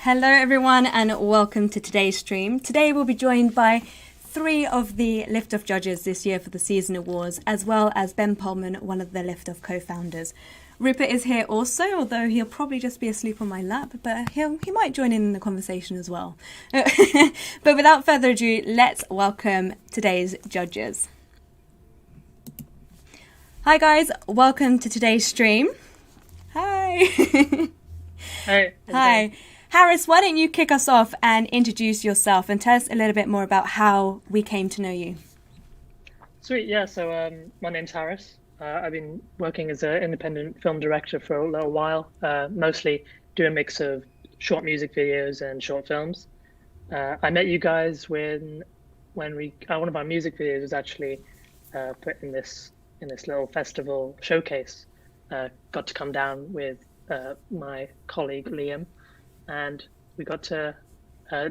Hello everyone and welcome to today's stream. Today we'll be joined by 3 of the Liftoff judges this year for the season awards, as well as Ben Pullman, one of the Liftoff co-founders. Rupert is here also, although he'll probably just be asleep on my lap, but he might join in the conversation as well. But without further ado, let's welcome today's judges. Hi guys, welcome to today's stream. Hi. Hi. Hi. Harris, why don't you kick us off and introduce yourself and tell us a little bit more about how we came to know you. Sweet, yeah, so my name's Harris. I've been working as an independent film director for a little while, mostly doing a mix of short music videos and short films. I met you guys when one of our music videos was actually put in this little festival showcase. Got to come down with my colleague Liam, and we got to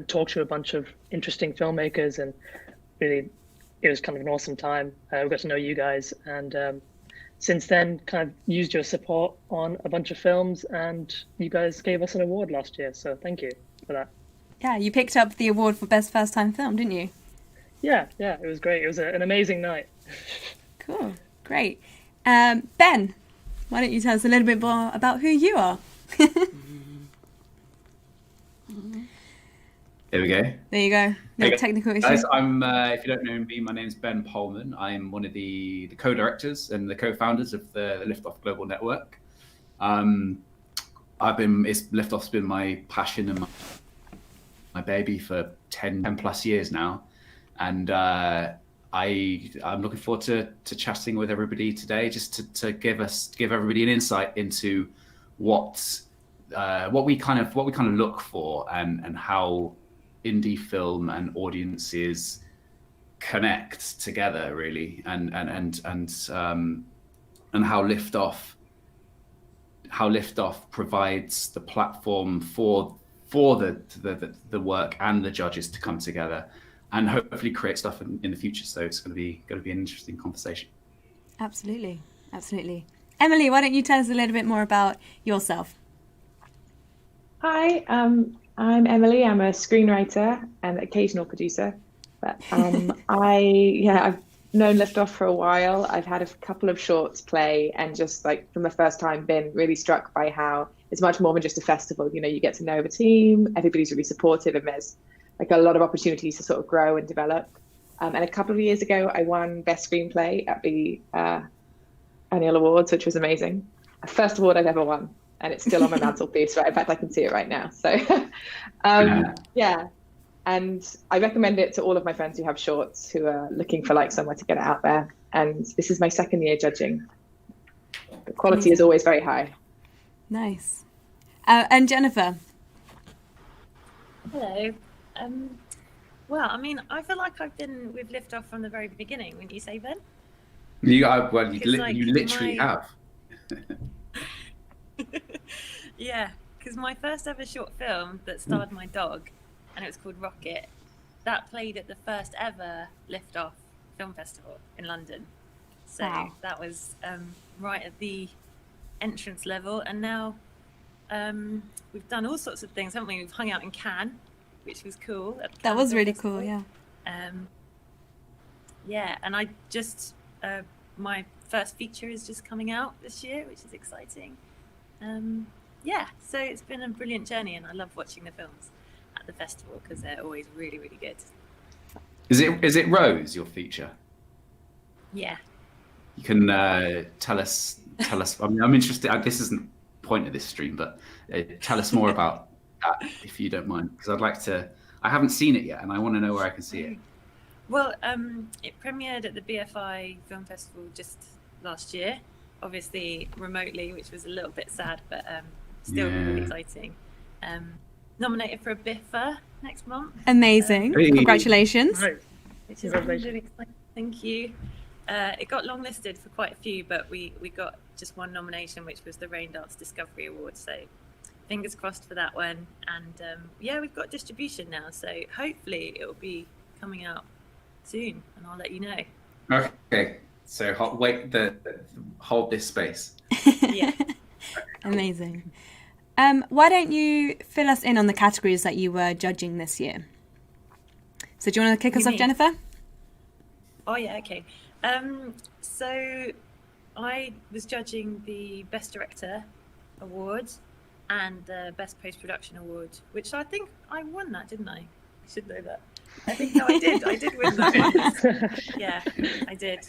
talk to a bunch of interesting filmmakers, and really it was kind of an awesome time. We got to know you guys, and since then kind of used your support on a bunch of films, and you guys gave us an award last year, so thank you for that. Yeah, you picked up the award for Best First Time Film, didn't you? Yeah, it was great. It was an amazing night. Cool, great. Ben, why don't you tell us a little bit more about who you are? There we go. There you go. No technical issue. Guys, I'm, if you don't know me, my name's Ben Pullman. I'm one of the co-directors and the co-founders of the Liftoff Global Network. Liftoff's been my passion and my baby for 10 plus years now. And I'm looking forward to chatting with everybody today, just to give everybody an insight into what we kind of look for and how indie film and audiences connect together, really, and how Liftoff provides the platform for the work and the judges to come together and hopefully create stuff in the future. So it's going to be an interesting conversation. Absolutely. Emily, why don't you tell us a little bit more about yourself? Hi, I'm Emily. I'm a screenwriter and occasional producer. But I've known Liftoff for a while. I've had a couple of shorts play, and just like from the first time been really struck by how it's much more than just a festival. You know, you get to know the team, everybody's really supportive, and there's like a lot of opportunities to sort of grow and develop. And a couple of years ago, I won Best Screenplay at the annual awards, which was amazing. First award I've ever won. And it's still on my mantelpiece, right? In fact, I can see it right now. So, yeah. And I recommend it to all of my friends who have shorts, who are looking for like somewhere to get it out there. And this is my second year judging. The quality is always very high. Nice. And Jennifer. Hello. Well, I mean, I feel like I've been with Liftoff from the very beginning. Wouldn't you say, Ben? You literally have. Yeah, because my first ever short film that starred my dog, and it was called Rocket, that played at the first ever Liftoff Film Festival in London. So wow. That was right at the entrance level, and now we've done all sorts of things, haven't we? We've hung out in Cannes, which was cool. That was really cool, yeah. Yeah, and I just my first feature is just coming out this year, which is exciting. Yeah, so it's been a brilliant journey, and I love watching the films at the festival because they're always really, really good. Is it Rose, your feature? Yeah. You can tell us. I mean, I'm interested. This isn't the point of this stream, but tell us more about that, if you don't mind, because I'd like to. I haven't seen it yet, and I want to know where I can see it. Well, it premiered at the BFI Film Festival just last year, obviously remotely, which was a little bit sad, but still really exciting. Nominated for a BIFA next month. Amazing. Congratulations. Which is really exciting. Thank you. It got longlisted for quite a few, but we got just one nomination, which was the Rain Dance Discovery Award. So fingers crossed for that one. And yeah, we've got distribution now, so hopefully it will be coming out soon, and I'll let you know. Okay, so hold this space. Yeah. Amazing. Why don't you fill us in on the categories that you were judging this year? So do you want to kick us off, Jennifer? Oh yeah, okay. So I was judging the Best Director Award and the Best Post-Production Award, which I think I won that, didn't I? I should know that. I think, no, I did. I did win that one. Yeah, I did.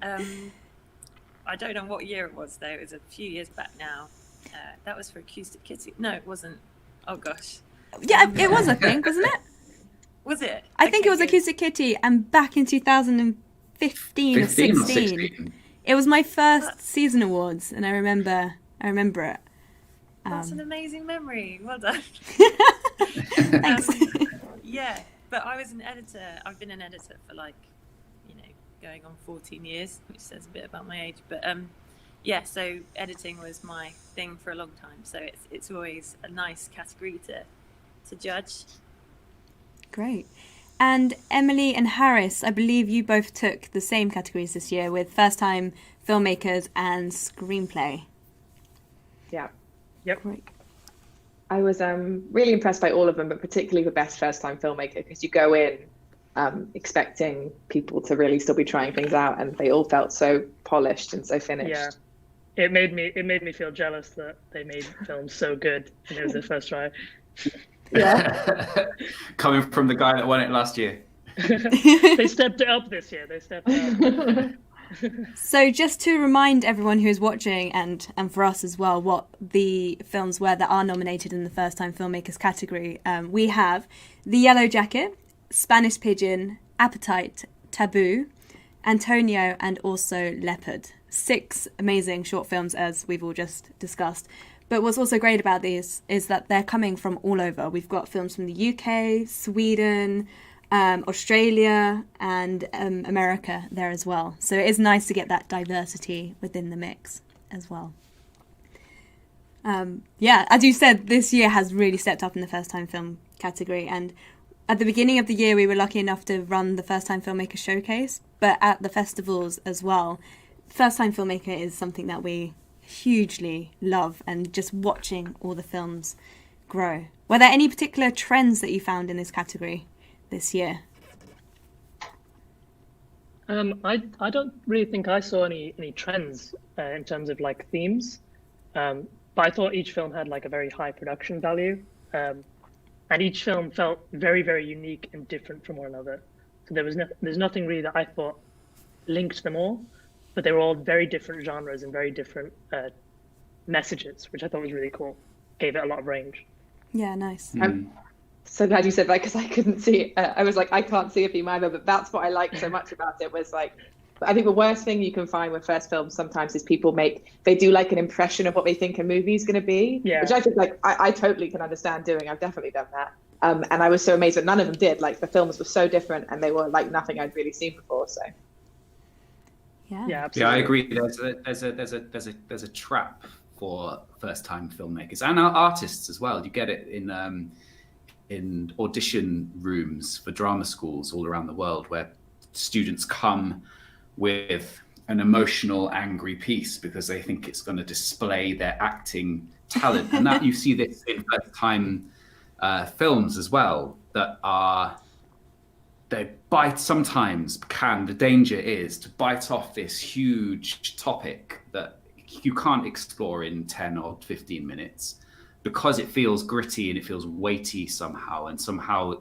I don't know what year it was, though. It was a few years back now. That was for Acoustic Kitty. No, it wasn't. Oh, gosh. Yeah, it was, I think, wasn't it? Was it? I think it was Acoustic Kitty, and back in 2015 or 16. It was my first season awards, and I remember it. That's an amazing memory. Well done. Thanks. Yeah, but I was an editor. I've been an editor for going on 14 years, which says a bit about my age. But yeah, so editing was my thing for a long time. So it's always a nice category to judge. Great. And Emily and Harris, I believe you both took the same categories this year with first-time filmmakers and screenplay. Yeah. Yep. Great. I was really impressed by all of them, but particularly the best first-time filmmaker, because you go in expecting people to really still be trying things out, and they all felt so polished and so finished. Yeah, it made me feel jealous that they made films so good and it was their first try. Yeah. Coming from the guy that won it last year. They stepped it up this year. So just to remind everyone who's watching and for us as well, what the films were that are nominated in the First Time Filmmakers category, we have The Yellow Jacket, Spanish Pigeon, Appetite, Taboo, Antonio, and also Leopard. 6 amazing short films, as we've all just discussed. But what's also great about these is that they're coming from all over. We've got films from the UK, Sweden, Australia, and America there as well. So it is nice to get that diversity within the mix as well. Yeah, as you said, this year has really stepped up in the first time film category. And at the beginning of the year, we were lucky enough to run the First Time Filmmaker Showcase. But at the festivals as well, First Time Filmmaker is something that we hugely love, and just watching all the films grow. Were there any particular trends that you found in this category this year? I don't really think I saw any trends in terms of like themes, but I thought each film had like a very high production value, and each film felt very, very unique and different from one another. So there's nothing really that I thought linked them all, but they were all very different genres and very different messages, which I thought was really cool. Gave it a lot of range. Yeah, nice. I'm so glad you said that, because I couldn't see it. I was like, I can't see a theme either, but that's what I liked so much about it, was like, I think the worst thing you can find with first films sometimes is people they do like an impression of what they think a movie is going to be, which I think like I totally can understand doing. I've definitely done that. And I was so amazed that none of them did. Like the films were so different, and they were like nothing I'd really seen before. So yeah, absolutely. Yeah, I agree. There's a trap for first-time filmmakers and artists as well. You get it in audition rooms for drama schools all around the world, where students come with an emotional, angry piece because they think it's going to display their acting talent, and that you see this in first-time films as well. The danger is to bite off this huge topic that you can't explore in 10 or 15 minutes because it feels gritty and it feels weighty somehow, and somehow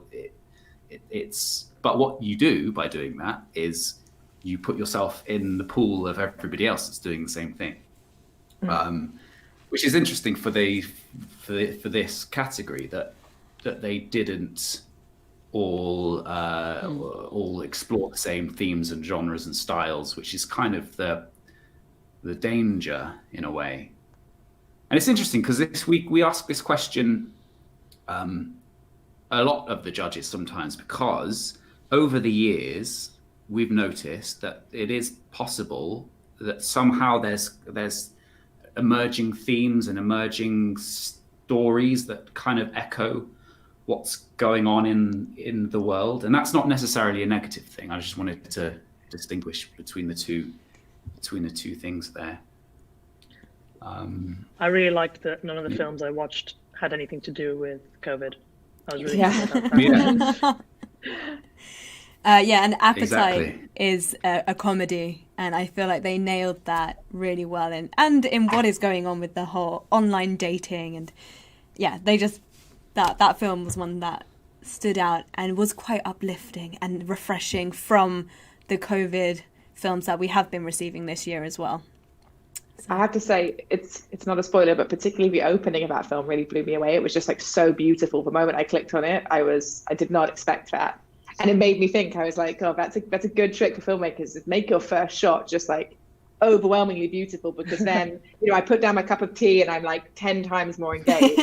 but what you do by doing that is you put yourself in the pool of everybody else that's doing the same thing, which is interesting for this category, that they didn't all explore the same themes and genres and styles, which is kind of the danger in a way. And it's interesting because this week we ask this question a lot of the judges sometimes, because over the years we've noticed that it is possible that somehow there's emerging themes and emerging stories that kind of echo what's going on in the world, and that's not necessarily a negative thing. I just wanted to distinguish between the two things there. I really liked that none of the films I watched had anything to do with COVID. I was really happy about that. And Appetite Exactly. is a comedy, and I feel like they nailed that really well. And in what is going on with the whole online dating, and they just that film was one that stood out and was quite uplifting and refreshing from the COVID films that we have been receiving this year as well. I have to say, it's not a spoiler, but particularly the opening of that film really blew me away. It was just like so beautiful. The moment I clicked on it, I did not expect that. And it made me think, I was like, oh, that's a good trick for filmmakers, is make your first shot just like overwhelmingly beautiful, because then, I put down my cup of tea and I'm like 10 times more engaged.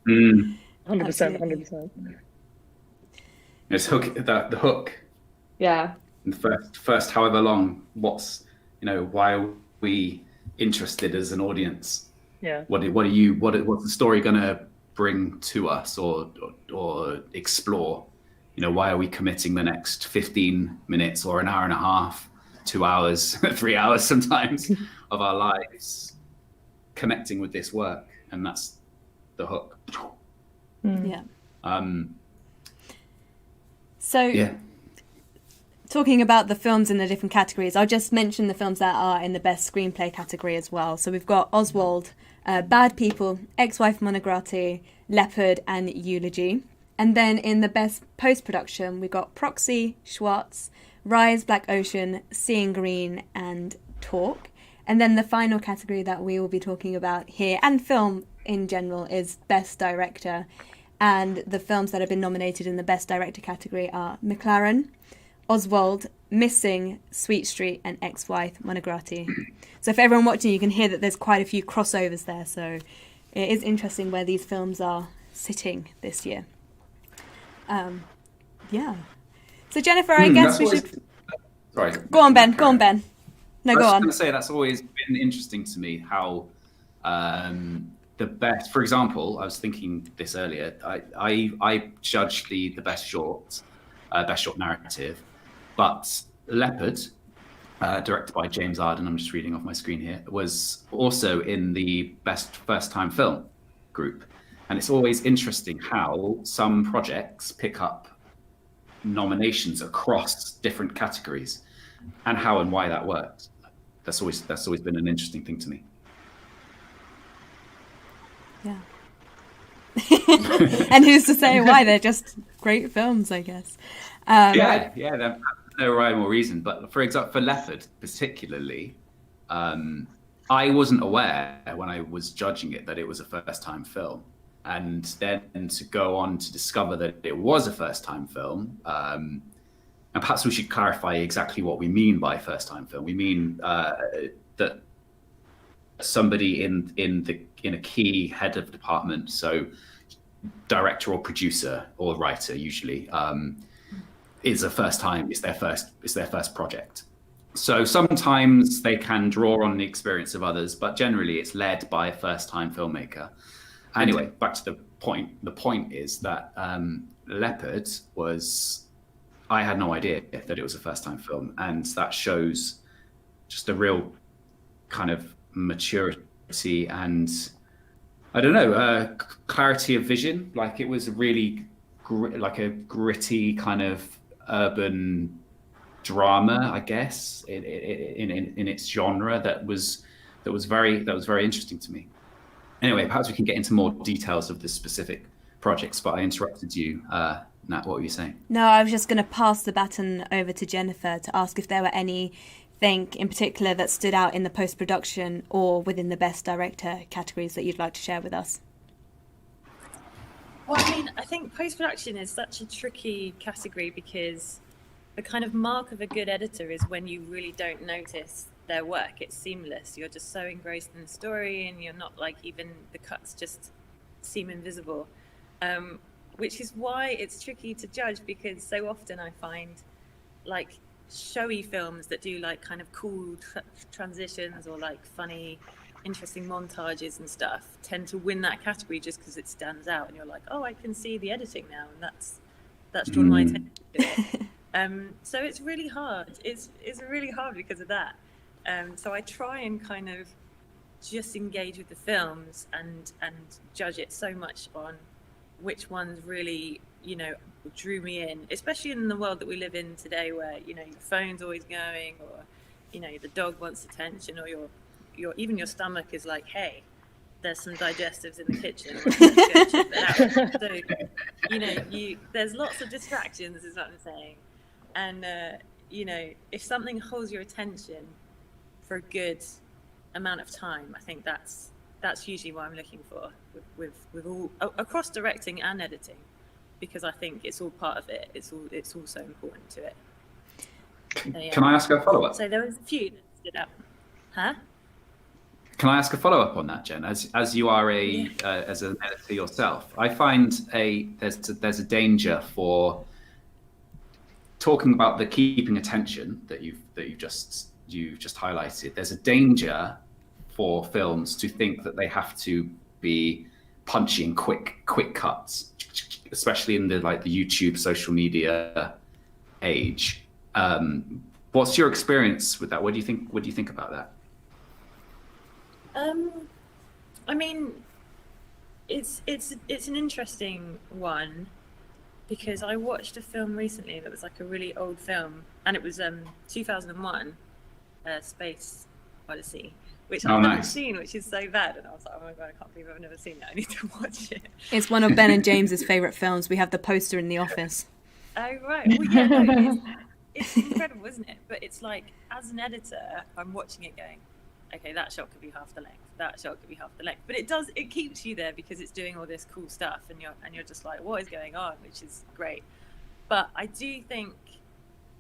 100%, 100%. It's the hook. Yeah. The first however long, what's, why are we interested as an audience? Yeah. What's the story gonna bring to us or explore? Why are we committing the next 15 minutes or an hour and a half, 2 hours, 3 hours sometimes of our lives connecting with this work? And that's the hook. Yeah. Talking about the films in the different categories, I'll just mention the films that are in the best screenplay category as well. So we've got Oswald, Bad People, Ex-Wife Monogatari, Leopard, and Eulogy. And then in the best post-production, we got Proxy, Schwartz, Rise, Black Ocean, Seeing Green, and Talk. And then the final category that we will be talking about here, and film in general, is Best Director. And the films that have been nominated in the Best Director category are McLaren, Oswald, Missing, Sweet Street, and Ex-Wife Monogatari. So for everyone watching, you can hear that there's quite a few crossovers there. So it is interesting where these films are sitting this year. So Jennifer, I guess we should. Sorry. Go on, Ben. Go on, Ben. No, go on. I was going to say that's always been interesting to me how the best. For example, I was thinking this earlier. I judged the best short narrative, but Leopard, directed by James Arden, I'm just reading off my screen here, was also in the best first time film group. And it's always interesting how some projects pick up nominations across different categories, and how and why that works. That's always been an interesting thing to me. Yeah. And who's to say why? They're just great films, I guess. There's no rhyme or reason. But for example, for Leopard particularly, I wasn't aware when I was judging it that it was a first-time film. And then to go on to discover that it was a first-time film, and perhaps we should clarify exactly what we mean by first-time film. We mean that somebody in a key head of department, so director or producer or writer usually, is a first time. It's their first project. So sometimes they can draw on the experience of others, but generally it's led by a first-time filmmaker. Anyway, back to the point. The point is that Leopard was, I had no idea that it was a first-time film, and that shows just a real kind of maturity and, I don't know, clarity of vision. Like it was really like a gritty kind of urban drama, I guess, in its genre that was very interesting to me. Anyway, perhaps we can get into more details of the specific projects, but I interrupted you. Nat, what were you saying? No, I was just going to pass the baton over to Jennifer to ask if there were anything in particular that stood out in the post-production or within the Best Director categories that you'd like to share with us. Well, I mean, I think post-production is such a tricky category because the kind of mark of a good editor is when you really don't notice their work. It's seamless. You're just so engrossed in the story and you're not like, even the cuts just seem invisible, which is why it's tricky to judge, because so often I find like showy films that do like kind of cool transitions or like funny interesting montages and stuff tend to win that category just because it stands out and you're like, oh, I can see the editing now, and that's drawn my attention to it. So it's really hard. It's really hard because of that. So I try and kind of just engage with the films and judge it so much on which ones really, you know, drew me in, especially in the world that we live in today, where, you know, your phone's always going, or, you know, the dog wants attention, or your even your stomach is like, hey, there's some digestives in the kitchen. So, you know, there's lots of distractions, is what I'm saying. And, you know, if something holds your attention for a good amount of time, I think that's usually what I'm looking for with all across directing and editing, because I think it's all part of it. It's all so important to it. Yeah. Can I ask a follow-up? So there was a few that stood out. Huh? Can I ask a follow-up on that, Jen? As you are as an editor yourself, I find there's a danger for talking about the keeping attention that you've just highlighted. There's a danger for films to think that they have to be punchy and quick cuts, especially in the YouTube social media age. What's your experience with that? What do you think about that? I mean, it's an interesting one, because I watched a film recently that was like a really old film, and it was 2001, Space Odyssey, which I've never seen, which is so bad. And I was like, oh my God, I can't believe I've never seen it. I need to watch it. It's one of Ben and James's favourite films. We have the poster in the office. Oh, right. Well, yeah, no, it's incredible, isn't it? But it's like, as an editor, I'm watching it going, okay, that shot could be half the length. That shot could be half the length. But it keeps you there because it's doing all this cool stuff, and you're just like, what is going on? Which is great. But I do think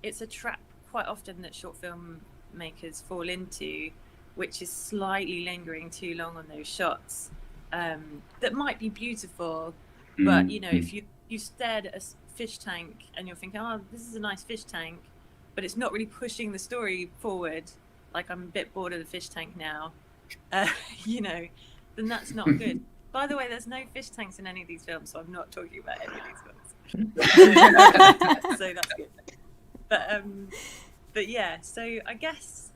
it's a trap quite often that short film makers fall into, which is slightly lingering too long on those shots that might be beautiful, but you know, if you stared at a fish tank and you're thinking, oh, this is a nice fish tank, but it's not really pushing the story forward, like I'm a bit bored of the fish tank now, you know, then that's not good. By the way, there's no fish tanks in any of these films, so I'm not talking about any of these films. So that's good. But yeah, so I guess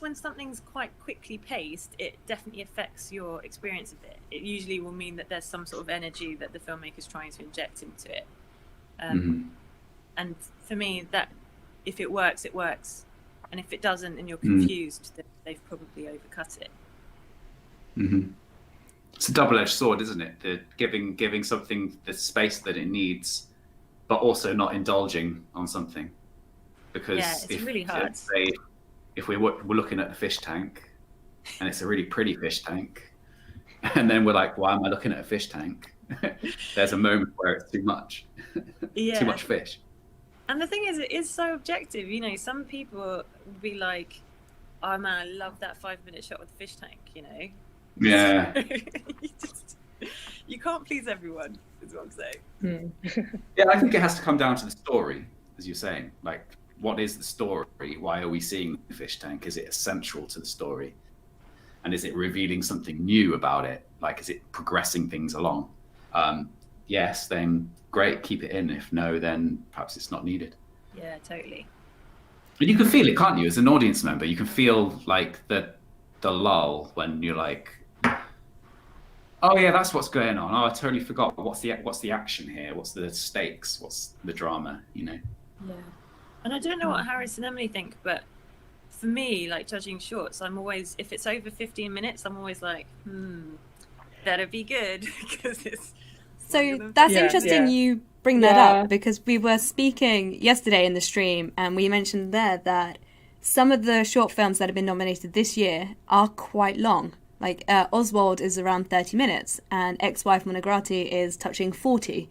when something's quite quickly paced, it definitely affects your experience of it. It usually will mean that there's some sort of energy that the filmmaker's trying to inject into it. And for me, that if it works, it works. And if it doesn't and you're confused, then they've probably overcut it. It's a double-edged sword, isn't it? The giving something the space that it needs, but also not indulging on something. Because it's really hard. If we're looking at a fish tank, and it's a really pretty fish tank, and then we're like, why am I looking at a fish tank? There's a moment where it's too much. Too much fish. And the thing is, it is so objective. You know, some people will be like, oh man, I love that 5-minute shot with the fish tank, you know? Yeah. You can't please everyone, is what I'm saying. Yeah, I think it has to come down to the story, as you're saying. Like, what is the story? Why are we seeing the fish tank? Is it essential to the story? And is it revealing something new about it? Like, is it progressing things along? Yes, then great, keep it in. If no, then perhaps it's not needed. Yeah, totally. And you can feel it, can't you? As an audience member, you can feel like the lull when you're like, oh yeah, that's what's going on. Oh, I totally forgot. What's the action here? What's the stakes? What's the drama? You know? Yeah. And I don't know what Harris and Emily think, but for me, like judging shorts, I'm always, if it's over 15 minutes, I'm always like, better be good, because it's. So that's interesting you bring that up, because we were speaking yesterday in the stream and we mentioned there that some of the short films that have been nominated this year are quite long. Like Oswald is around 30 minutes and Ex-Wife Monogatari is touching 40.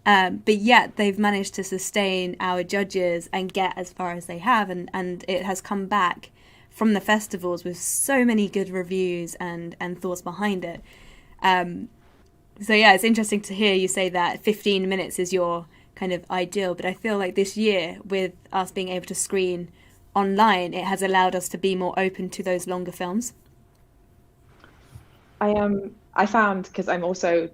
But yet they've managed to sustain our judges and get as far as they have. And it has come back from the festivals with so many good reviews and thoughts behind it. So yeah, it's interesting to hear you say that 15 minutes is your kind of ideal. But I feel like this year, with us being able to screen online, it has allowed us to be more open to those longer films. I found, because I'm also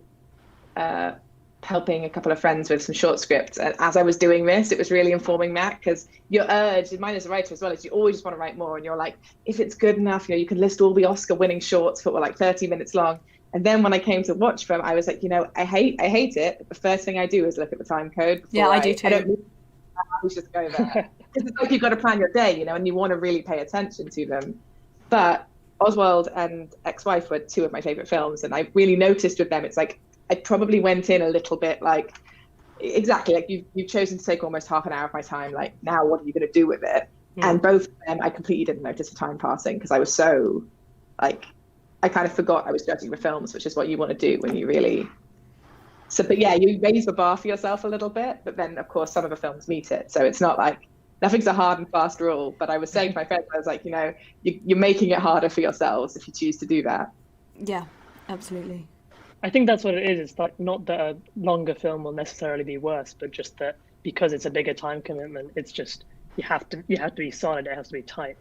helping a couple of friends with some short scripts. And as I was doing this, it was really informing that, because your urge, and mine as a writer as well, is you always just want to write more. And you're like, if it's good enough, you can list all the Oscar-winning shorts that were like 30 minutes long. And then when I came to watch them, I was like, I hate it. But the first thing I do is look at the time code. Yeah, I do too. I don't just go there. It's like you've got to plan your day, and you want to really pay attention to them. But Oswald and Ex-Wife were two of my favorite films, and I really noticed with them, it's like I probably went in a little bit like, exactly, like you've chosen to take almost half an hour of my time, like, now what are you going to do with it? And both of them, I completely didn't notice the time passing, because I was so, like, I kind of forgot I was judging the films, which is what you want to do when you really... So, but yeah, you raise the bar for yourself a little bit, but then, of course, some of the films meet it. So it's not like, nothing's a hard and fast rule. But I was saying to my friends, I was like, you're making it harder for yourselves if you choose to do that. Yeah, absolutely. I think that's what it is. It's like not that a longer film will necessarily be worse, but just that because it's a bigger time commitment, it's just you have to be solid. It has to be tight.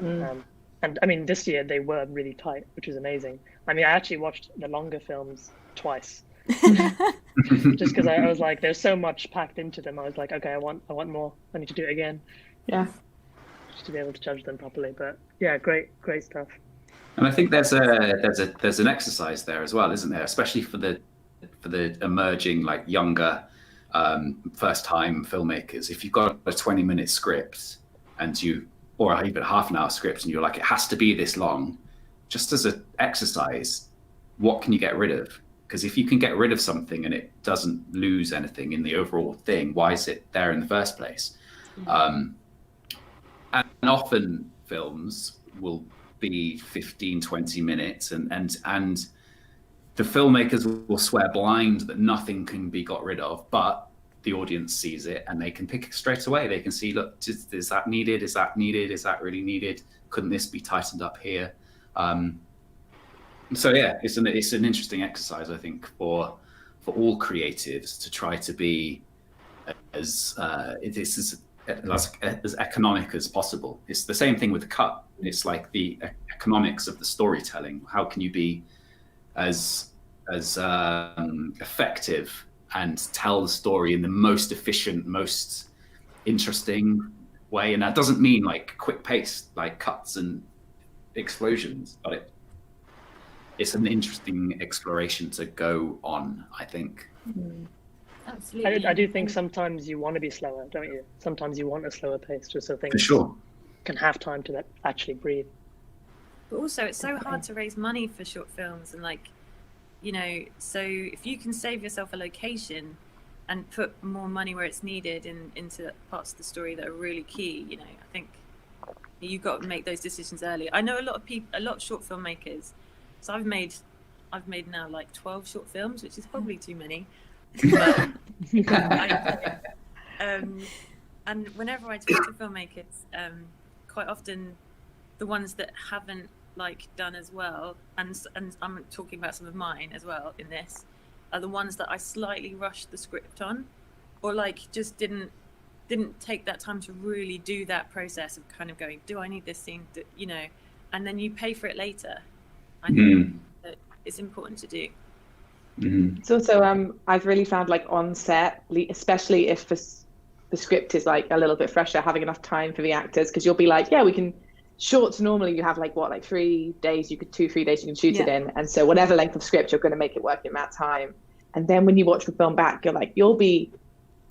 And I mean, this year they were really tight, which is amazing. I mean, I actually watched the longer films twice, just because I was like, there's so much packed into them. I was like, okay, I want more. I need to do it again. Yeah, just to be able to judge them properly. But yeah, great stuff. And I think there's an exercise there as well, isn't there? Especially for the emerging, like, younger first time filmmakers. If you've got a 20-minute script or even a half an hour script, and you're like, it has to be this long, just as an exercise, what can you get rid of? Because if you can get rid of something and it doesn't lose anything in the overall thing, why is it there in the first place? And often films will be 15, 20 minutes, and the filmmakers will swear blind that nothing can be got rid of, but the audience sees it and they can pick it straight away. They can see, look, is that needed? Is that needed? Is that really needed? Couldn't this be tightened up here? So yeah, it's an interesting exercise, I think, for all creatives to try to be as economic as possible. It's the same thing with the cut. It's like the economics of the storytelling. How can you be as effective and tell the story in the most efficient, most interesting way? And that doesn't mean like quick pace, like cuts and explosions, but it's an interesting exploration to go on, I think. Absolutely. I do think sometimes you want to be slower, don't you? Sometimes you want a slower pace, just so things can have time to actually breathe. But also, it's so hard to raise money for short films, and so if you can save yourself a location and put more money where it's needed into parts of the story that are really key, I think you've got to make those decisions early. I know a lot of short filmmakers. So I've made now like 12 short films, which is probably too many. But, and whenever I talk to filmmakers, quite often the ones that haven't done as well, and I'm talking about some of mine as well in this, are the ones that I slightly rushed the script on, or just didn't take that time to really do that process of kind of going, do I need this scene, and then you pay for it later. I think that it's important to do. It's also I've really found on set, especially if the script is a little bit fresher, having enough time for the actors, because you'll be like, yeah, we can. Shorts normally you have 3 days, 2-3 days you can shoot it in, and so whatever length of script you're going to make it work in that time. And then when you watch the film back, you'll be,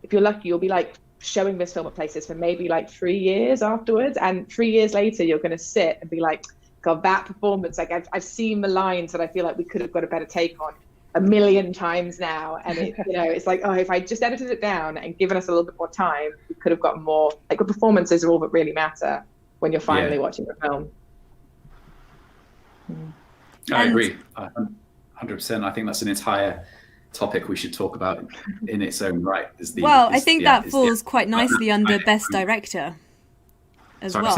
if you're lucky, you'll be showing this film at places for maybe 3 years afterwards, and 3 years later you're going to sit and be like, God, that performance, I've seen the lines that I feel we could have got a better take on a million times now, and it's if I just edited it down and given us a little bit more time, we could have gotten more. The performances are all that really matter when you're finally watching the film. I agree, 100%. I think that's an entire topic we should talk about in its own right. I think that falls quite nicely under Best Director as well.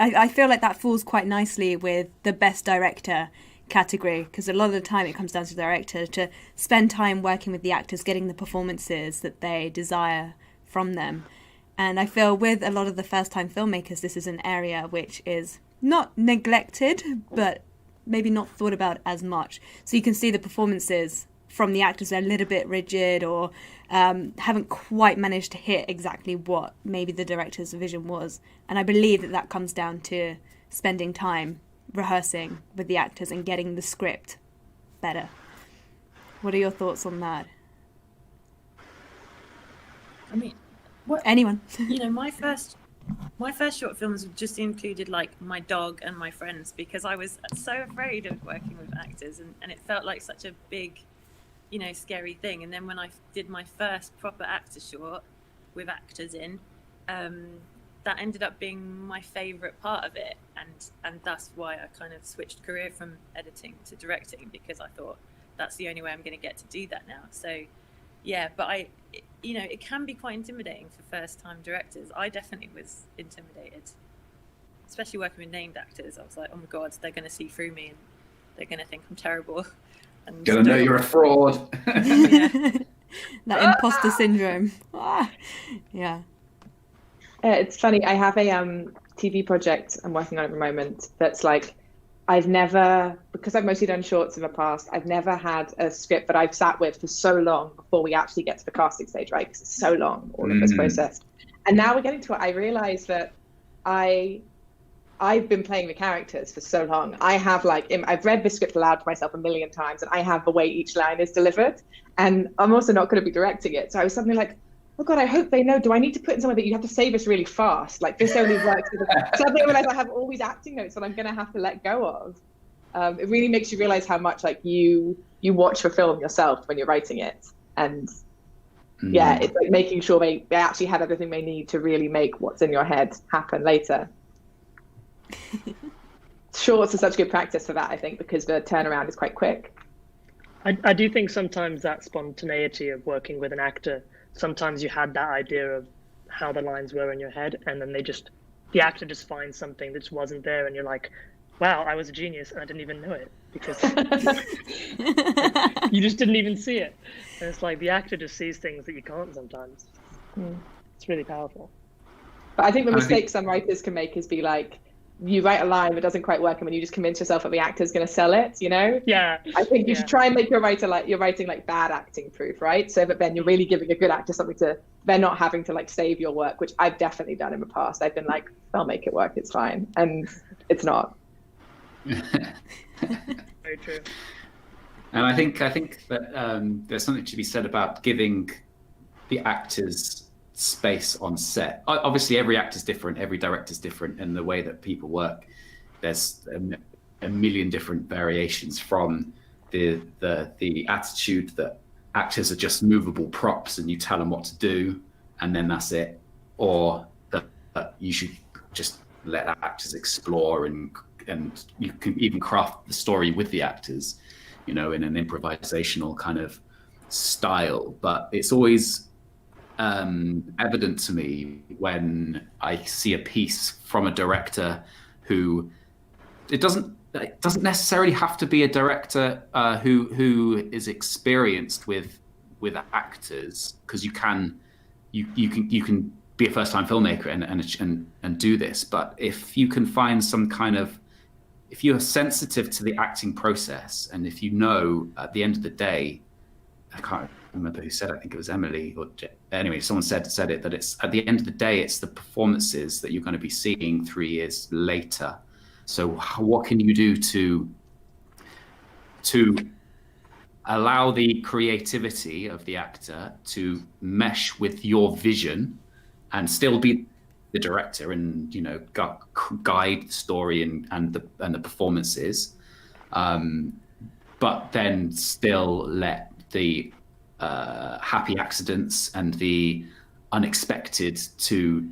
I feel like that falls quite nicely with the Best Director category, because a lot of the time it comes down to the director to spend time working with the actors, getting the performances that they desire from them. And I feel with a lot of the first-time filmmakers, this is an area which is not neglected, but maybe not thought about as much. So you can see the performances from the actors are a little bit rigid or haven't quite managed to hit exactly what maybe the director's vision was. And I believe that that comes down to spending time rehearsing with the actors and getting the script better. What are your thoughts on that? I mean, Anyone? My first short films just included like my dog and my friends, because I was so afraid of working with actors, and it felt like such a big, scary thing. And then when I did my first proper actor short with actors in, that ended up being my favorite part of it, and that's why I kind of switched career from editing to directing, because I thought that's the only way I'm going to get to do that now. So yeah, but it can be quite intimidating for first-time directors. I definitely was intimidated, especially working with named actors. I was like, oh my God, they're going to see through me and they're going to think I'm terrible. And Gonna know you're a fraud. That imposter syndrome. Yeah. It's funny, I have a TV project I'm working on at the moment that's like, because I've mostly done shorts in the past, I've never had a script that I've sat with for so long before we actually get to the casting stage, right? Because it's so long, all of this process. And now we're getting to it, I realize that I've been playing the characters for so long. I've read the script aloud to myself a million times, and I have the way each line is delivered. And I'm also not going to be directing it. So I was suddenly like, oh God, I hope they know. Do I need to put in somewhere that you have to say this really fast? Like, this only works. Suddenly I realize I have all these acting notes that I'm going to have to let go of. It really makes you realize how much like you watch the film yourself when you're writing it. And yeah, it's like making sure they actually have everything they need to really make what's in your head happen later. Shorts are such good practice for that, I think, because the turnaround is quite quick. I do think sometimes that spontaneity of working with an actor, sometimes you had that idea of how the lines were in your head, and then the actor just finds something that just wasn't there, and you're like, wow, I was a genius and I didn't even know it, because you just didn't even see it. And it's like the actor just sees things that you can't sometimes. It's really powerful. But I think the mistake some writers can make is be like, you write a line that doesn't quite work, and when you just convince yourself that the actor's going to sell it, Yeah. I think you should try and make your writing like bad acting proof, right? So that then you're really giving a good actor something they're not having to like save your work, which I've definitely done in the past. I've been like, I'll make it work, it's fine. And it's not. Very true. And I think that there's something to be said about giving the actors space on set. Obviously, every actor's different, every director's different, and the way that people work, there's a million different variations, from the attitude that actors are just movable props and you tell them what to do and then that's it, or that you should just let actors explore, and you can even craft the story with the actors, in an improvisational kind of style. But it's always evident to me when I see a piece from a director who it doesn't necessarily have to be a director who is experienced with actors, because you can be a first-time filmmaker and do this. But if you can find some kind of, if you're sensitive to the acting process, and if at the end of the day, I can't remember who said it, I think it was Emily, or anyway, someone said it, that it's at the end of the day, it's the performances that you're going to be seeing 3 years later. So what can you do to allow the creativity of the actor to mesh with your vision and still be the director and guide the story and the performances, but then still let the happy accidents and the unexpected to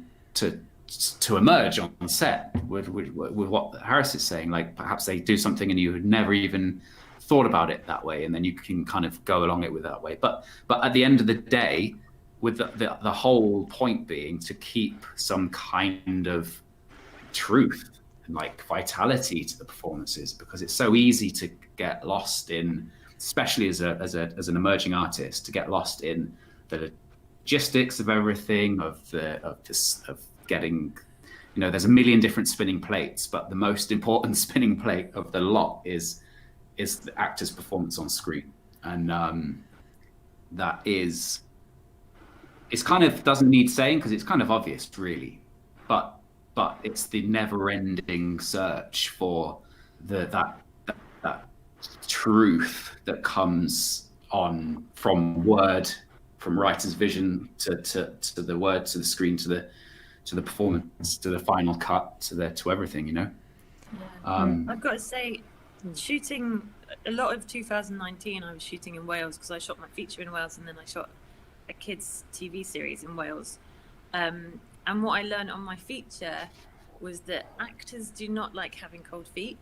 emerge on set with what Harris is saying. Like, perhaps they do something and you had never even thought about it that way, and then you can kind of go along it with that way. But at the end of the day, with the whole point being to keep some kind of truth and like vitality to the performances, because it's so easy to get lost in, especially as an emerging artist, to get lost in the logistics of everything, of getting, there's a million different spinning plates, but the most important spinning plate of the lot is the actor's performance on screen. and that is, it's kind of doesn't need saying because it's kind of obvious, really, but it's the never-ending search for that truth that comes on from writer's vision to the word, to the screen, to the performance, to the final cut, to everything, you know. I've got to say, shooting a lot of 2019, I was shooting in Wales because I shot my feature in Wales, and then I shot a kids TV series in Wales. And what I learned on my feature was that actors do not like having cold feet.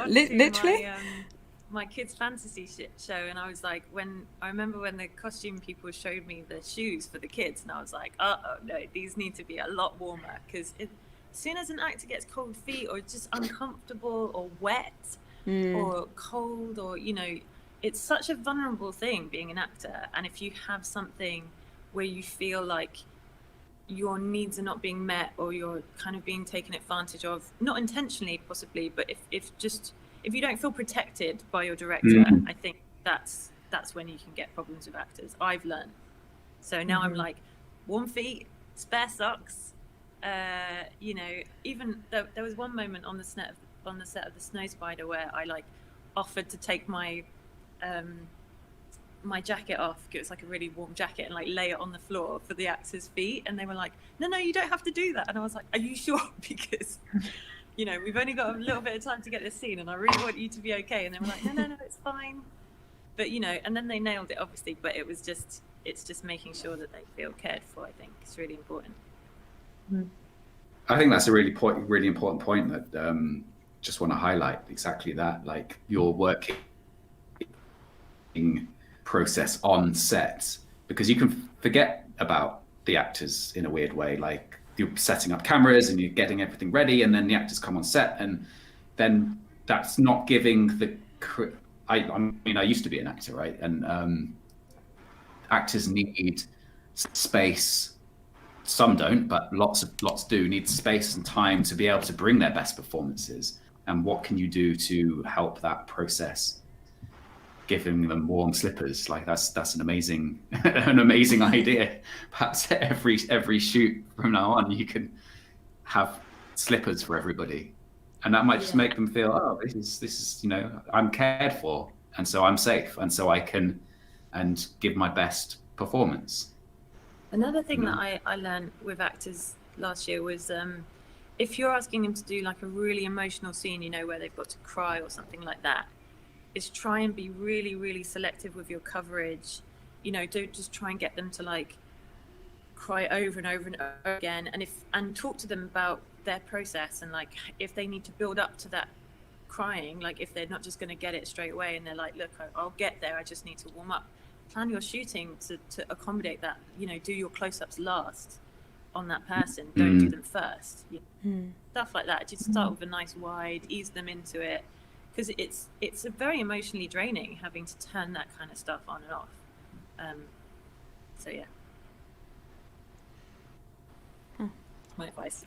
Literally? My kids' fantasy show, and I was like, I remember when the costume people showed me the shoes for the kids, and I was like, oh no, these need to be a lot warmer, because as soon as an actor gets cold feet or just uncomfortable or wet or cold, or it's such a vulnerable thing being an actor. And if you have something where you feel like your needs are not being met, or you're kind of being taken advantage of, not intentionally possibly, but if you don't feel protected by your director, I think that's when you can get problems with actors, I've learned. So now I'm like, warm feet, spare socks, even there was one moment on the set of the Snow Spider where I like offered to take my my jacket off, it was like a really warm jacket, and like lay it on the floor for the actors' feet, and they were like, no, you don't have to do that. And I was like, are you sure? Because we've only got a little bit of time to get this scene, and I really want you to be okay. And they were like, no, it's fine. But and then they nailed it, obviously. But it's just making sure that they feel cared for. I think it's really important. I think that's a really important point that just want to highlight exactly that. Like, your working process on set, because you can forget about the actors in a weird way. Like, you're setting up cameras and you're getting everything ready, and then the actors come on set, and then that's not giving the I used to be an actor, right? And actors need space. Some don't, but lots do need space and time to be able to bring their best performances. And what can you do to help that process? Giving them warm slippers, like that's an amazing idea. Perhaps every shoot from now on, you can have slippers for everybody, and that might just make them feel, oh, this is I'm cared for, and so I'm safe, and so I can give my best performance. Another thing that I learned with actors last year was if you're asking them to do like a really emotional scene, where they've got to cry or something like that, is try and be really, really selective with your coverage. Don't just try and get them to like cry over and over and over again, and talk to them about their process, and like if they need to build up to that crying, like if they're not just going to get it straight away, and they're like, look, I'll get there, I just need to warm up. Plan your shooting to accommodate that. Do your close-ups last on that person, don't do them first. Stuff like that. Just start with a nice wide, ease them into it, because it's a very emotionally draining having to turn that kind of stuff on and off. So yeah, my advice.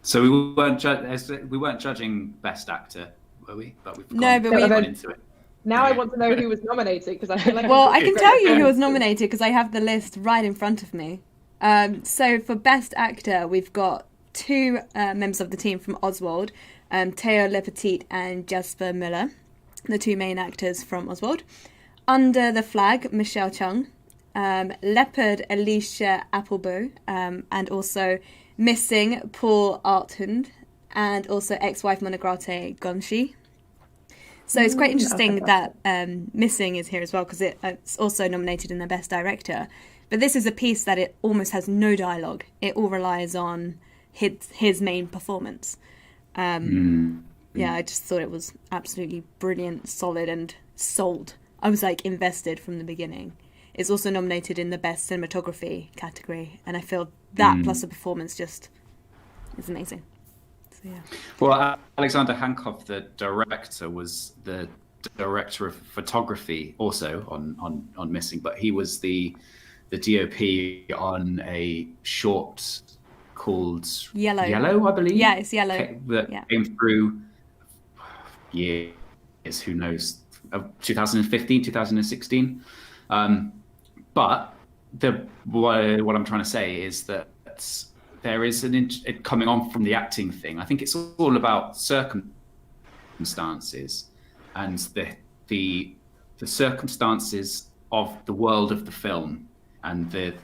So we weren't judging best actor, were we? But we've gone into it. Now I want to know who was nominated, because I feel like. Well, I can tell you who was nominated because I have the list right in front of me. So for Best Actor, we've got two members of the team from Oswald, Theo Lepetit and Jasper Miller, the two main actors from Oswald. Under the Flag, Michelle Chung, Leopard, Alicia Applebow, and also Missing, Paul Arthund, and also ex-wife Monograte Gonshi. So it's quite interesting that Missing is here as well, because it's also nominated in the Best Director. But this is a piece that it almost has no dialogue. It all relies on his main performance. Yeah, I just thought it was absolutely brilliant, solid, and sold. I was like invested from the beginning. It's also nominated in the Best Cinematography category, and I feel that plus the performance just is amazing. So, yeah. Well, Alexander Hankoff, the director, was the director of photography also on Missing, but he was the DOP on a short called Yellow. Yellow, I believe. Yeah, it's Yellow. That came through years, who knows, 2015, 2016. But what I'm trying to say is that there is it coming on from the acting thing. I think it's all about circumstances and the circumstances of the world of the film and the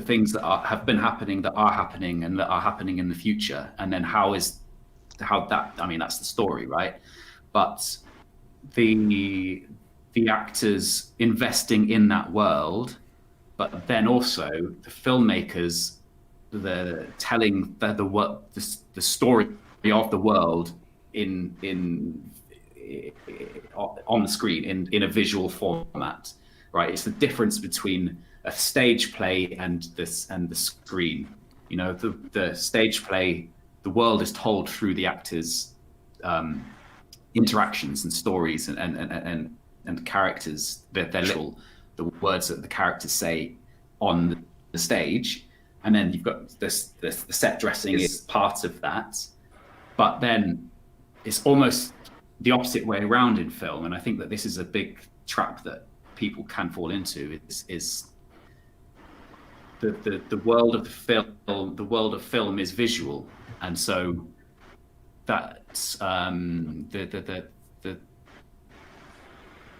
things that have been happening, that are happening, and that are happening in the future. And then how that, I mean, that's the story, right? But the actors investing in that world, but then also the filmmakers, telling the story of the world on the screen in a visual format, right? It's the difference between a stage play and the screen. You know, the stage play, the world is told through the actors' interactions and stories and characters, the words that the characters say on the stage, and then you've got the set dressing is part of that, but then it's almost the opposite way around in film. And I think that this is a big trap that people can fall into, is the world of the film. The world of film is visual, and so that's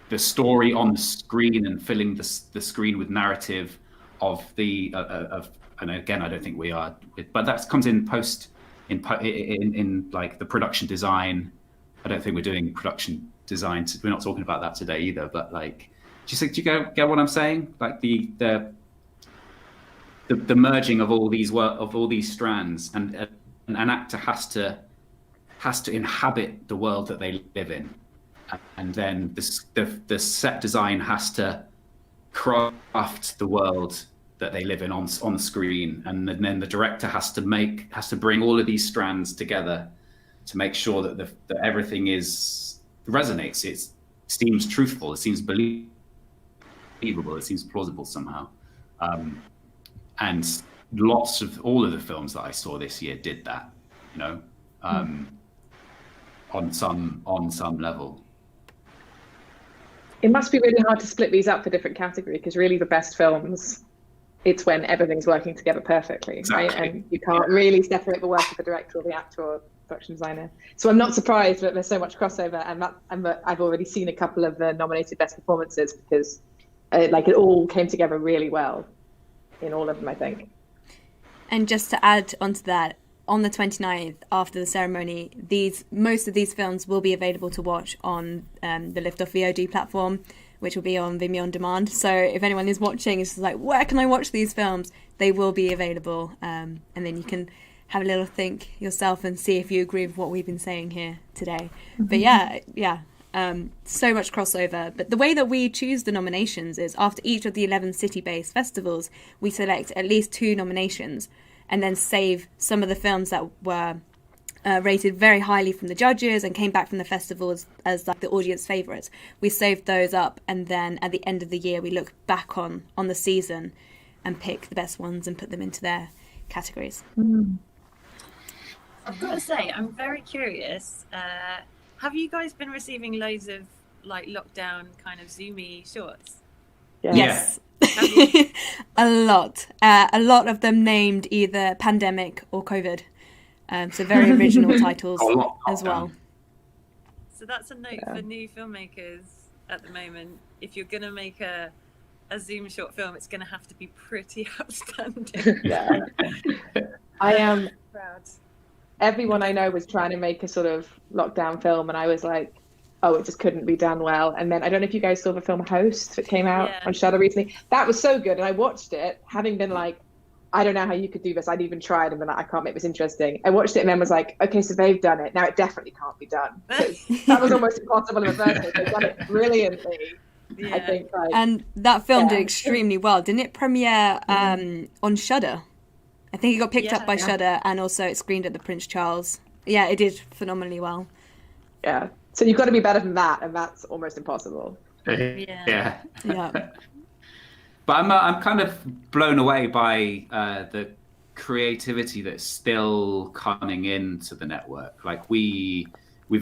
the story on the screen and filling the screen with narrative of and again, I don't think we are, but that comes in post in like the production design. I don't think we're doing production design. We're not talking about that today either. But like, do you get what I'm saying? Like the merging of all these strands, and an actor has to inhabit the world that they live in, and then the set design has to craft the world that they live in on the screen, and then the director has to bring all of these strands together to make sure that everything resonates. It seems truthful, it seems believable, it seems plausible somehow. And all of the films that I saw this year did that, you know, on some level. It must be really hard to split these up for different categories, because really the best films, it's when everything's working together perfectly, exactly. Right? And you can't really separate the work of the director or the actor or production designer. So I'm not surprised that there's so much crossover, and I've already seen a couple of the nominated best performances, because it all came together really well in all of them, I think. And just to add onto that, on the 29th, after the ceremony, most of these films will be available to watch on the Liftoff VOD platform, which will be on Vimeo on demand. So if anyone is watching, it's like, where can I watch these films? They will be available, and then you can have a little think yourself and see if you agree with what we've been saying here today. Mm-hmm. But so much crossover. But the way that we choose the nominations is after each of the 11 city-based festivals, we select at least 2 nominations, and then save some of the films that were rated very highly from the judges and came back from the festivals as like the audience favourites. We saved those up, and then at the end of the year we look back on the season and pick the best ones and put them into their categories. I've got to say, I'm very curious. Have you guys been receiving loads of like lockdown kind of Zoomy shorts? Yeah. Yes. A lot of them named either pandemic or COVID. So very original titles as well. So that's a note for new filmmakers at the moment. If you're going to make a Zoom short film, it's going to have to be pretty outstanding. Yeah. I am proud. Everyone I know was trying to make a sort of lockdown film, and I was like, oh, it just couldn't be done well. And then I don't know if you guys saw the film Host that came out on Shudder recently. That was so good, and I watched it having been like, I don't know how you could do this. I'd even tried and been like, I can't make this interesting. I watched it and then was like, okay, so they've done it. Now it definitely can't be done. That was almost impossible in the first place. They've done it brilliantly. Yeah. I think. And that film did extremely well. Didn't it premiere on Shudder? I think it got picked up by Shudder, and also it screened at the Prince Charles. Yeah, it did phenomenally well. Yeah. So you've got to be better than that, and that's almost impossible. Yeah. But I'm kind of blown away by the creativity that's still coming into the network. Like we've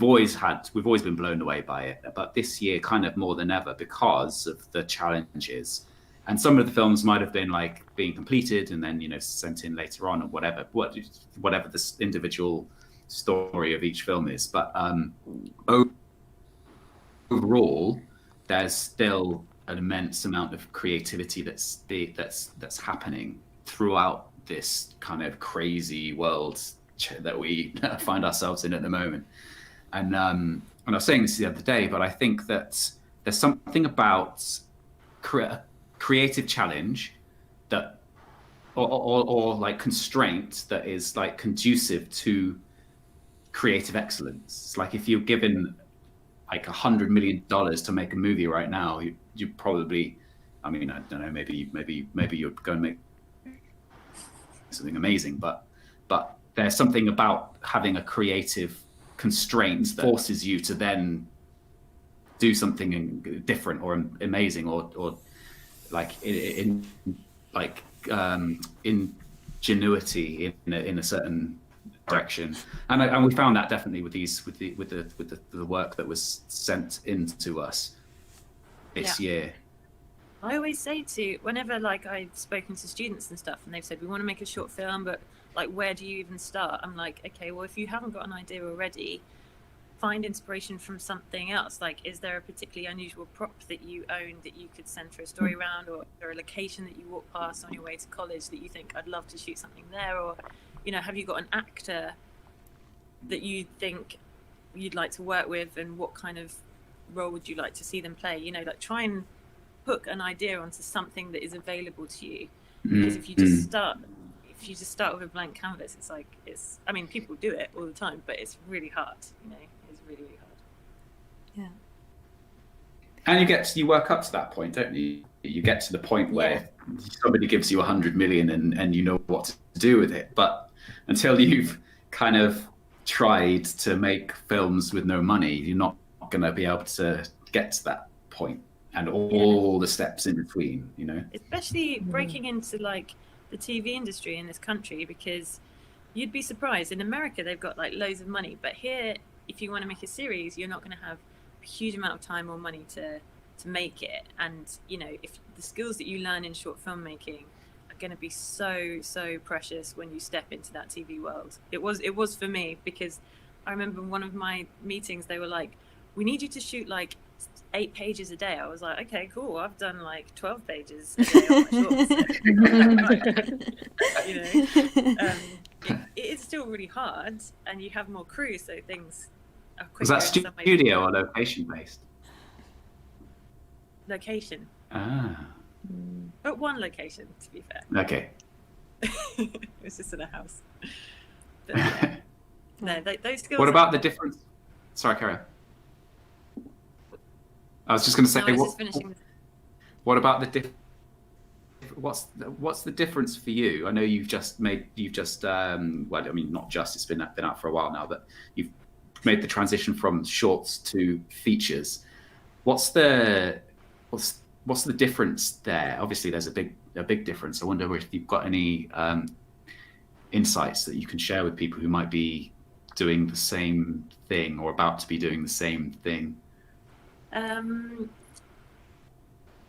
always been blown away by it, but this year kind of more than ever because of the challenges. And some of the films might have been like being completed and then, you know, sent in later on or whatever this individual story of each film is. But overall, there's still an immense amount of creativity that's happening throughout this kind of crazy world that we find ourselves in at the moment. And I was saying this the other day, but I think that there's something about creative challenge that, or like constraint that is like conducive to creative excellence. It's like if you're given like $100 million to make a movie right now, you probably, I mean, I don't know, maybe you're going to make something amazing, but there's something about having a creative constraint that forces you to then do something different or amazing or like ingenuity in a certain direction, and we found that definitely with the work that was sent into us this year. I always say whenever like I've spoken to students and stuff, and they've said we want to make a short film, but like where do you even start? I'm like, okay, well if you haven't got an idea already, find inspiration from something else. Like, is there a particularly unusual prop that you own that you could center a story around, or is there a location that you walk past on your way to college that you think I'd love to shoot something there, or you know, have you got an actor that you think you'd like to work with, and what kind of role would you like to see them play? You know, like try and hook an idea onto something that is available to you, because if you just start with a blank canvas, I mean, people do it all the time, but it's really hard, you know. It's really, really hard. Yeah. And you work up to that point, don't you? You get to the point where somebody gives you 100 million and you know what to do with it. But until you've kind of tried to make films with no money, you're not going to be able to get to that point, and all the steps in between, you know. Especially breaking into like the TV industry in this country, because you'd be surprised. In America, they've got like loads of money, but here, if you want to make a series, you're not going to have a huge amount of time or money to make it. And you know, if the skills that you learn in short filmmaking are going to be so precious when you step into that TV world. It was for me, because I remember in one of my meetings they were like, we need you to shoot like 8 pages a day. I was like, okay, cool, I've done like 12 pages a day on my shorts. You know, it is still really hard, and you have more crew, so things are quicker. Was that studio or location based? Location. But one location, to be fair. Okay. It was just in a house. But, yeah. No, those skills. What about the difference? Sorry, carry on. I was just going to say, what about the what's the difference for you? I know you've just well, I mean, not just, it's been out for a while now, but you've made the transition from shorts to features. What's the difference there? Obviously, there's a big difference. I wonder if you've got any insights that you can share with people who might be doing the same thing or about to be doing the same thing.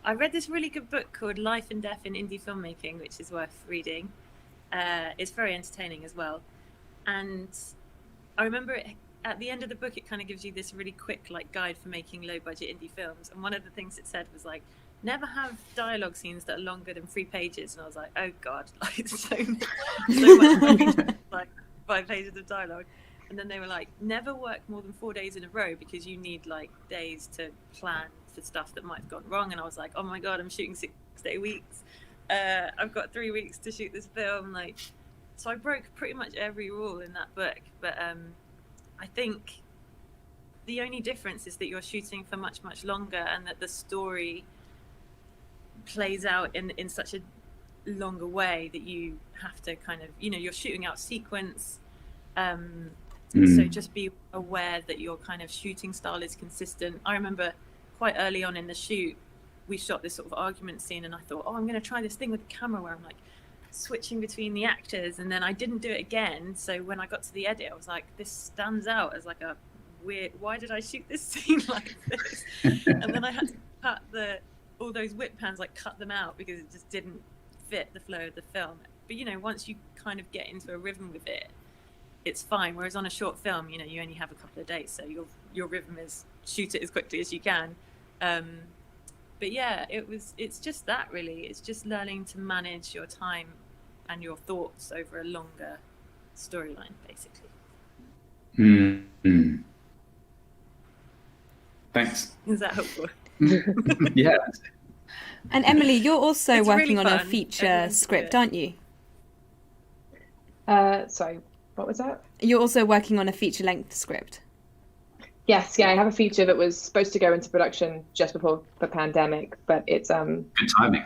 I read this really good book called Life and Death in Indie Filmmaking, which is worth reading. It's very entertaining as well. And I remember at the end of the book, it kind of gives you this really quick like guide for making low budget indie films. And one of the things it said was like, never have dialogue scenes that are longer than 3 pages. And I was like, oh God, like so much, like 5 pages of dialogue. And then they were like, never work more than 4 days in a row, because you need like days to plan for stuff that might have gone wrong. And I was like, oh my God, I'm shooting 6-day weeks. I've got 3 weeks to shoot this film. Like, so I broke pretty much every rule in that book. But I think the only difference is that you're shooting for much, much longer, and that the story plays out in such a longer way that you have to kind of, you know, you're shooting out sequence. So just be aware that your kind of shooting style is consistent. I remember quite early on in the shoot, we shot this sort of argument scene, and I thought, oh, I'm going to try this thing with the camera where I'm like switching between the actors, and then I didn't do it again. So when I got to the edit, I was like, this stands out as like a weird, why did I shoot this scene like this? And then I had to cut all those whip pans, like cut them out because it just didn't fit the flow of the film. But you know, once you kind of get into a rhythm with it, it's fine. Whereas on a short film, you know, you only have a couple of days, so your rhythm is shoot it as quickly as you can. But yeah, it's just that really. It's just learning to manage your time and your thoughts over a longer storyline, basically. Mm-hmm. Thanks. Is that helpful? Yeah. And Emily, you're also It's working really on a fun. feature Everyone's script, good. aren't you? Sorry, what was that? You're also working on a feature-length script. Yes, yeah, I have a feature that was supposed to go into production just before the pandemic, but it's Good timing.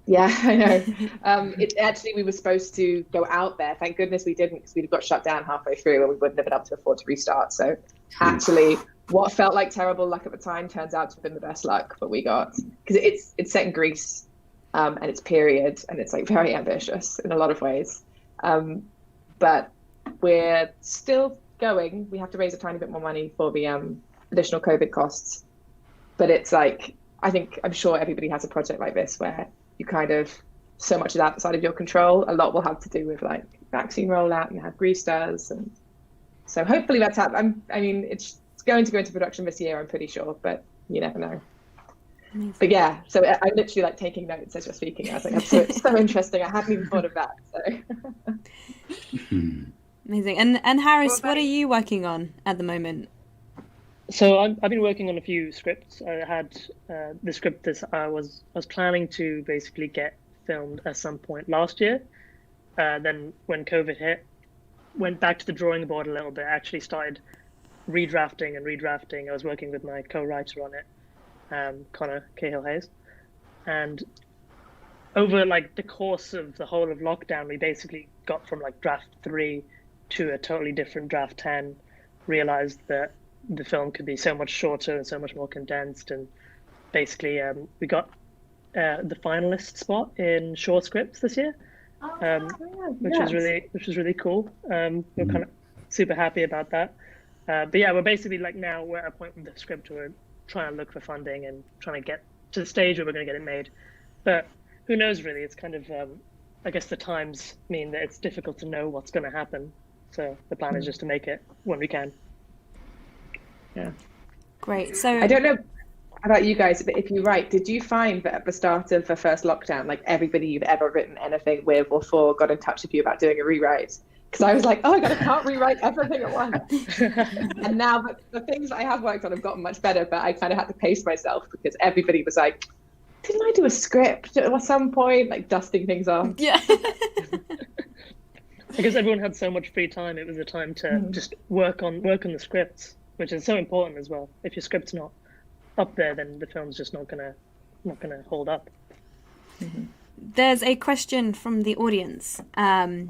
yeah, I know. It actually, we were supposed to go out there. Thank goodness we didn't, because we got shut down halfway through and we wouldn't have been able to afford to restart. So actually, what felt like terrible luck at the time turns out to have been the best luck. But we got, because it's set in Greece, and it's period, and it's like very ambitious in a lot of ways. But we're still going. We have to raise a tiny bit more money for the additional COVID costs. But it's like, I'm sure everybody has a project like this where you kind of, so much is outside of your control. A lot will have to do with like vaccine rollout and how Greece does. And so hopefully that's happening. I mean, it's going to go into production this year, I'm pretty sure, but you never know. Amazing. But yeah, so I'm literally like taking notes as you're speaking. I was like, it's so interesting. I hadn't even thought of that. So. Amazing. And Harris, What about what are you working on at the moment? So I've been working on a few scripts. I had the script that I was planning to basically get filmed at some point last year. Then when COVID hit, went back to the drawing board a little bit. Actually started redrafting. I was working with my co-writer on it, Connor Cahill-Hayes, and over like the course of the whole of lockdown, we basically got from like draft 3 to a totally different draft 10. Realized that the film could be so much shorter and so much more condensed, and basically we got the finalist spot in Short Scripts this year, which was really cool. We're kind of super happy about that. But yeah, we're basically like now we're at a point with the script where we're trying to look for funding and trying to get to the stage where we're going to get it made. But who knows really? It's kind of I guess the times mean that it's difficult to know what's going to happen. So the plan is just to make it when we can. Yeah. Great. So I don't know about you guys, but if you write, did you find that at the start of the first lockdown, like everybody you've ever written anything with or for got in touch with you about doing a rewrite? Because I was like, oh my God, I can't rewrite everything at once. And now the things I have worked on have gotten much better, but I kind of had to pace myself because everybody was like, didn't I do a script at some point, like dusting things off? yeah. Because everyone had so much free time, it was a time to just work on the scripts, which is so important as well. If your script's not up there, then the film's just not gonna hold up. There's a question from the audience,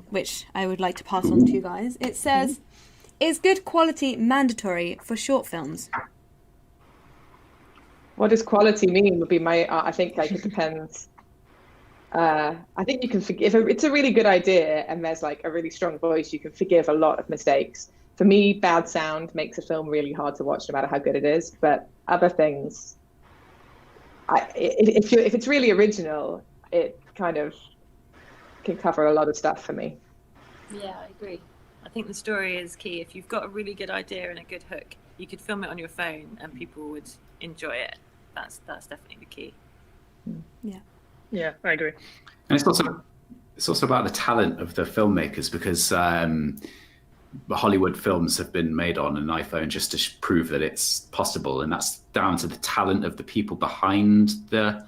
which I would like to pass on to you guys. It says, is good quality mandatory for short films? What does quality mean would be my, I think like it depends. I think you can forgive, if it's a really good idea and there's like a really strong voice, you can forgive a lot of mistakes. For me, bad sound makes a film really hard to watch no matter how good it is, but other things, if it's really original, it kind of can cover a lot of stuff for me. Yeah, I agree. I think the story is key. If you've got a really good idea and a good hook, you could film it on your phone and people would enjoy it. That's definitely the key. Yeah, I agree. And it's also about the talent of the filmmakers, because Hollywood films have been made on an iPhone just to prove that it's possible, and that's down to the talent of the people behind the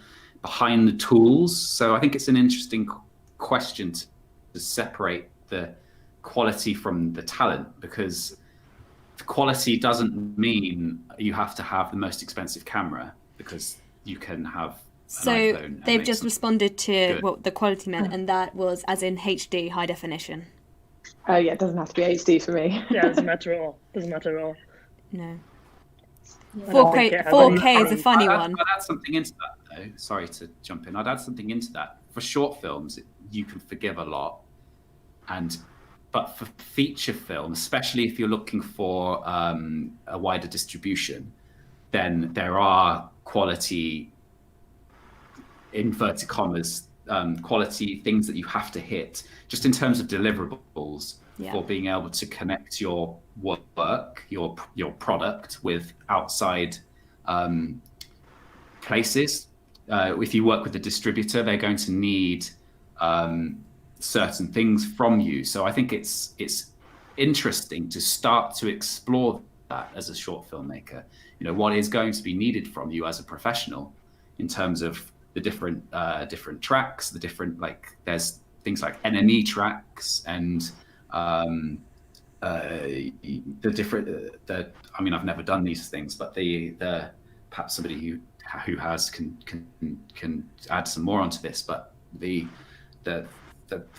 tools. So I think it's an interesting question to separate the quality from the talent, because quality doesn't mean you have to have the most expensive camera, because you can have So they've just responded to what the quality meant, and that was as in HD, high definition. Oh yeah, it doesn't have to be HD for me. Yeah, it doesn't matter at all. No. Yeah. 4K is a funny one. I'd add something into that though. Sorry to jump in. I'd add something into that. For short films, you can forgive a lot. But for feature film, especially if you're looking for a wider distribution, then there are quality, inverted commas, quality things that you have to hit, just in terms of deliverables, for being able to connect your work, your product with outside places. If you work with a distributor, they're going to need certain things from you. So I think it's interesting to start to explore that as a short filmmaker. You know, what is going to be needed from you as a professional in terms of the different tracks, the different, like, there's things like NME tracks and the different I mean, I've never done these things, but the perhaps somebody who has can add some more onto this, but the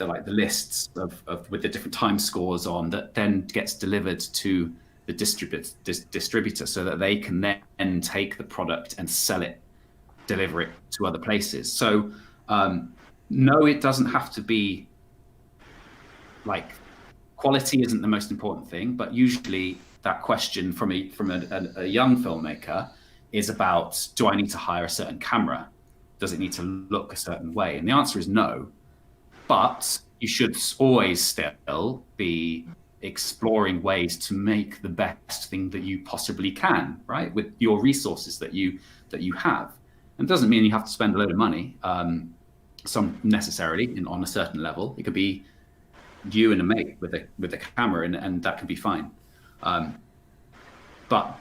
like the lists of with the different time scores on, that then gets delivered to the distributor so that they can then take the product and sell it, deliver it to other places. So no, it doesn't have to be, like, quality isn't the most important thing, but usually that question from a young filmmaker is about, do I need to hire a certain camera? Does it need to look a certain way? And the answer is no. But you should always still be exploring ways to make the best thing that you possibly can, right? With your resources that you have. And it doesn't mean you have to spend a load of money, some necessarily on a certain level. It could be you and a mate with a camera, and that can be fine. But I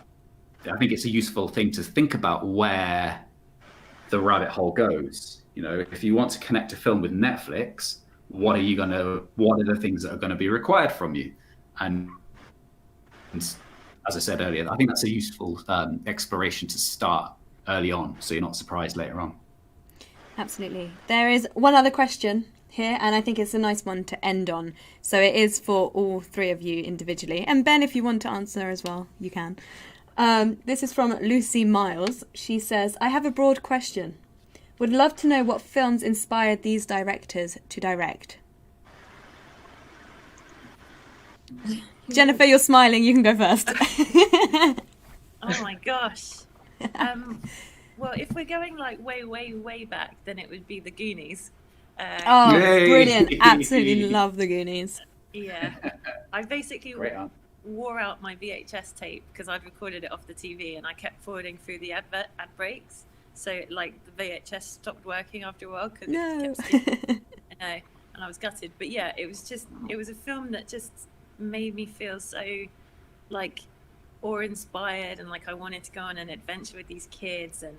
think it's a useful thing to think about where the rabbit hole goes. You know, if you want to connect a film with Netflix, what are the things that are going to be required from you? And as I said earlier, I think that's a useful exploration to start early on, so you're not surprised later on. Absolutely. There is one other question here, and I think it's a nice one to end on. So it is for all three of you individually. And Ben, if you want to answer as well, you can. This is from Lucy Miles. She says, I have a broad question. Would love to know what films inspired these directors to direct. Jennifer, you're smiling. You can go first. Oh my gosh. Well, if we're going like way, way, way back, then it would be The Goonies. Brilliant. Absolutely love The Goonies. Yeah. I basically wore out my VHS tape because I'd recorded it off the TV, and I kept forwarding through the ad breaks. So, like, the VHS stopped working after a while because it kept skipping. I know, and I was gutted. But yeah, it was a film that just made me feel so, like, awe-inspired, and like I wanted to go on an adventure with these kids. And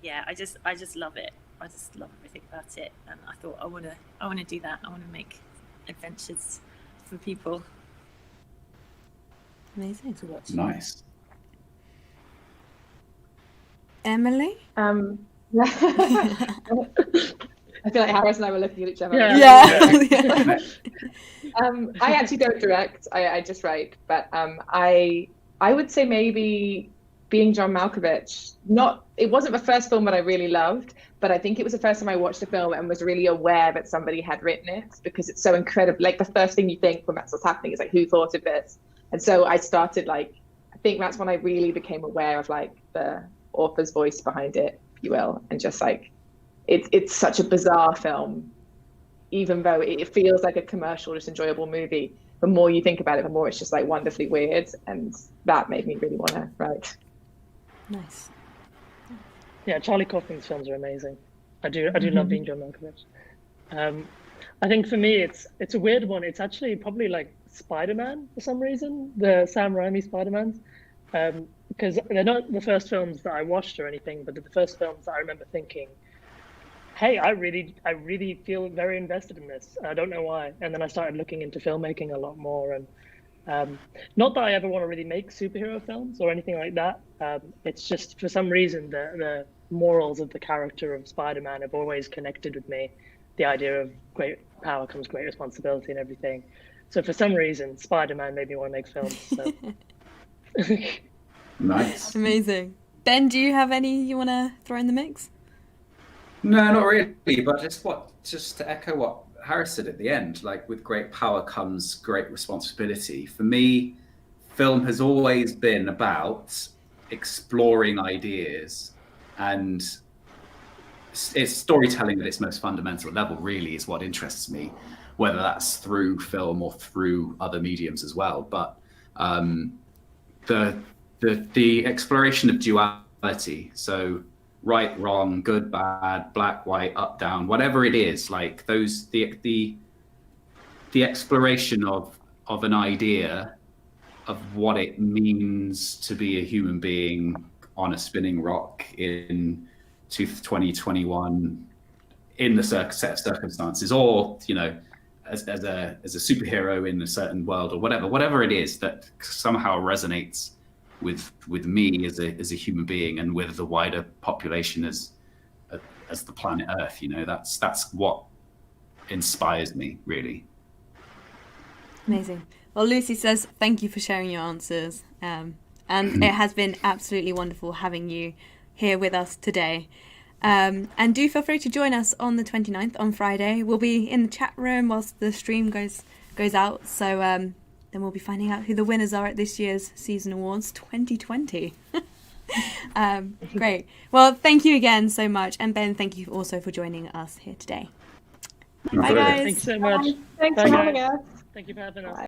yeah, I just love it. I just love everything about it. And I thought, I want to do that. I want to make adventures for people. Amazing. To watch. Nice. Emily? I feel like Harris and I were looking at each other. Yeah. I actually don't direct. I just write. But I would say maybe Being John Malkovich. It wasn't the first film that I really loved, but I think it was the first time I watched a film and was really aware that somebody had written it, because it's so incredible. Like, the first thing you think when that's what's happening is like, who thought of this? And so I started, like, I think that's when I really became aware of, like, the author's voice behind it, if you will, and just like it's such a bizarre film, even though it feels like a commercial, just enjoyable movie. The more you think about it, the more it's just like wonderfully weird, and that made me really want to write. Nice. Yeah, Charlie Kaufman's films are amazing. I do love Being John Malkovich. I think for me it's a weird one. It's actually probably like Spider-Man for some reason, the Sam Raimi Spider-Mans. Because they're not the first films that I watched or anything, but they're the first films that I remember thinking, hey, I really feel very invested in this. I don't know why. And then I started looking into filmmaking a lot more. And not that I ever want to really make superhero films or anything like that. It's just, for some reason, the morals of the character of Spider-Man have always connected with me. The idea of great power comes great responsibility and everything. So for some reason, Spider-Man made me want to make films. So. Nice. Amazing. Ben, do you have any you want to throw in the mix? No, not really. But just to echo what Harris said at the end, like with great power comes great responsibility. For me, film has always been about exploring ideas, and it's storytelling at its most fundamental level really is what interests me, whether that's through film or through other mediums as well. But the exploration of duality, so right, wrong, good, bad, black, white, up, down, whatever it is, like those, the exploration of an idea of what it means to be a human being on a spinning rock in 2021 in the set of circumstances, or as a superhero in a certain world, or whatever it is that somehow resonates with me as a human being and with the wider population as the planet Earth. That's what inspires me, really. Amazing. Well, Lucy says thank you for sharing your answers, and it has been absolutely wonderful having you here with us today. And do feel free to join us on the 29th on Friday. We'll be in the chat room whilst the stream goes out. So then we'll be finding out who the winners are at this year's Season Awards 2020. Great. Well, thank you again so much. And Ben, thank you also for joining us here today. Bye, guys. Thanks so much. Thanks Bye, for having guys. us. Thank you for having us. Bye.